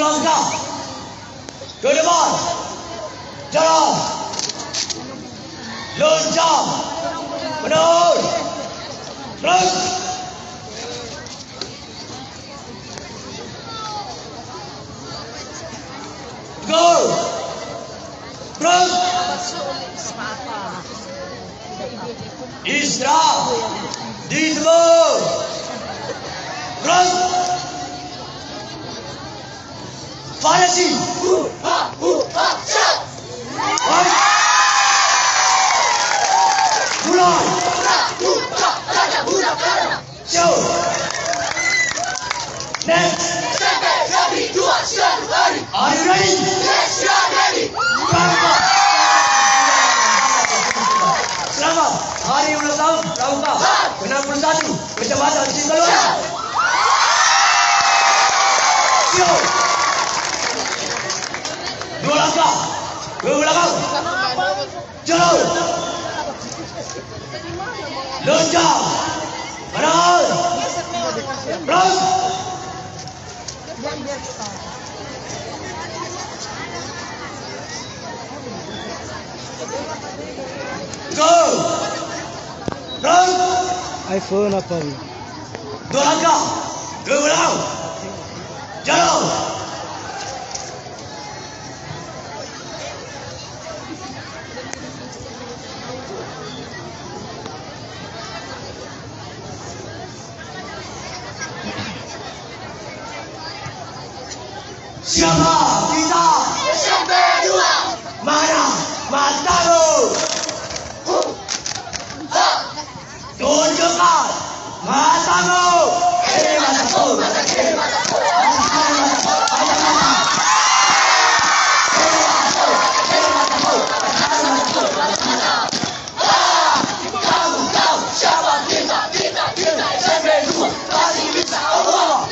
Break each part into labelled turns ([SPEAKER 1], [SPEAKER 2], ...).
[SPEAKER 1] langkah ke depan, jalan, loncat, menurun, terus, go, terus, istirahat, ditebur, terus, variasi, mulai, show, next, are you ready? Selamat hari ulang tahun Pramuka ke-61 Kecamatan Singkaluan. Show. Dua langkah ke belakang, jalan, loncat, menahan, terus, go, terus,
[SPEAKER 2] iPhone apa ni?
[SPEAKER 1] dua langkah ke belakang, jalan, siapa kita?
[SPEAKER 3] SMP 2.
[SPEAKER 1] Mana matamu? Tunjukkan matamu.
[SPEAKER 3] Ini mataku, ini mataku. Kau, siapa kita? Kita SMP 2. Pasti bisa Allah.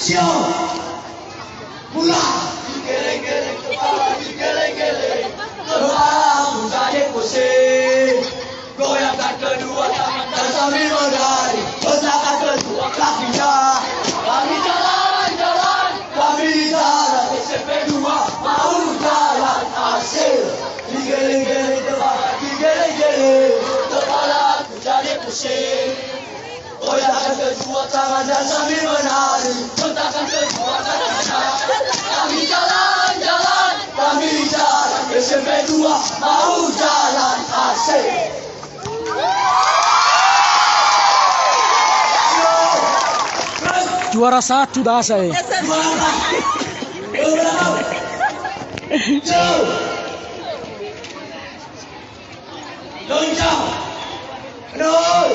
[SPEAKER 1] Siap, mulai.
[SPEAKER 3] Geleng-geleng kepala, geleng-geleng kepala, menjadi pusing. Goyangkan kedua tangan dan sambil menari, hentakan kedua kakinya. Kami jalan, kami jalan. SMP 2 mau jalan asik. Digeleng-geleng kepala, digeleng-geleng kepala, menjadi pusing. Goyangkan kedua tangan dan sambil menari, hentakan kedua kakinya. Kami jalan, kami jalan. SMP 2 mau jalan asik.
[SPEAKER 2] Juara 1 dah saya.
[SPEAKER 1] Loncat, menurun,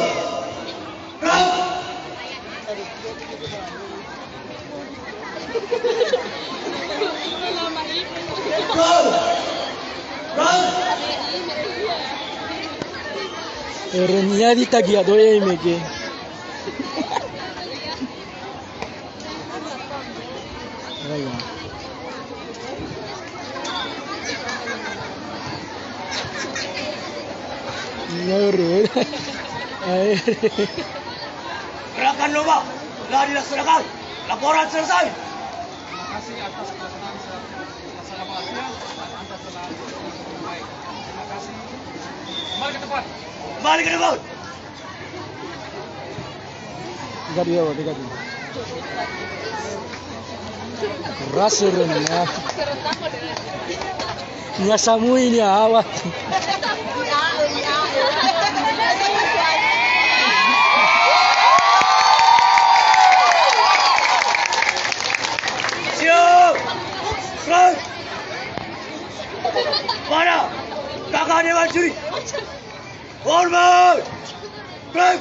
[SPEAKER 1] terus,
[SPEAKER 2] Orangnya ditagi ado mege. Ayo. Nurul.
[SPEAKER 1] gerakan lomba telah dilaksanakan. Laporan selesai.
[SPEAKER 4] Terima kasih atas pelaksanaan laksanaannya dan Anda telah dengan baik. Terima kasih. Kembali ke tempat.
[SPEAKER 1] Kembali ke depan.
[SPEAKER 2] Tiga dia. Keras seremnya. Nyasamu ini awak.
[SPEAKER 1] Siap. Gerak. Mana? Kakak Dewan Juri. Hormat. Gerak.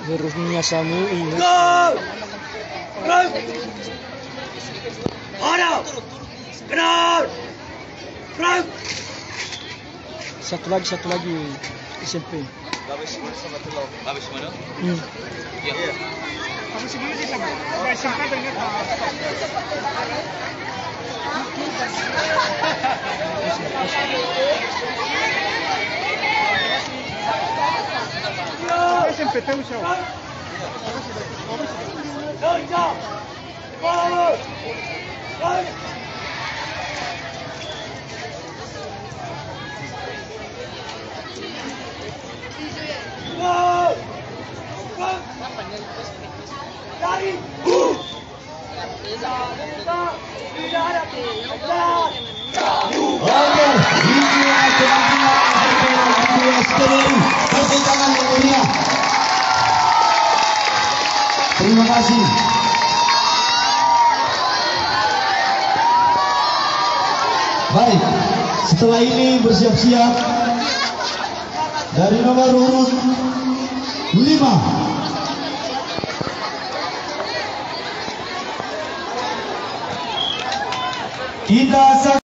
[SPEAKER 2] Harusnya samu ini.
[SPEAKER 1] Gerak. Gerak. Mana? Kenal. Gerak.
[SPEAKER 2] Satu lagi SMP.
[SPEAKER 3] Habis mana?
[SPEAKER 4] Iya. Kamu sendiri sama. Kayak SMP dengan SMP tahu siapa?
[SPEAKER 1] Gerak. Gerak. Gerak. Dari
[SPEAKER 3] Terima kasih. Baik, setelah ini bersiap-siap dari nomor urut 5. Kita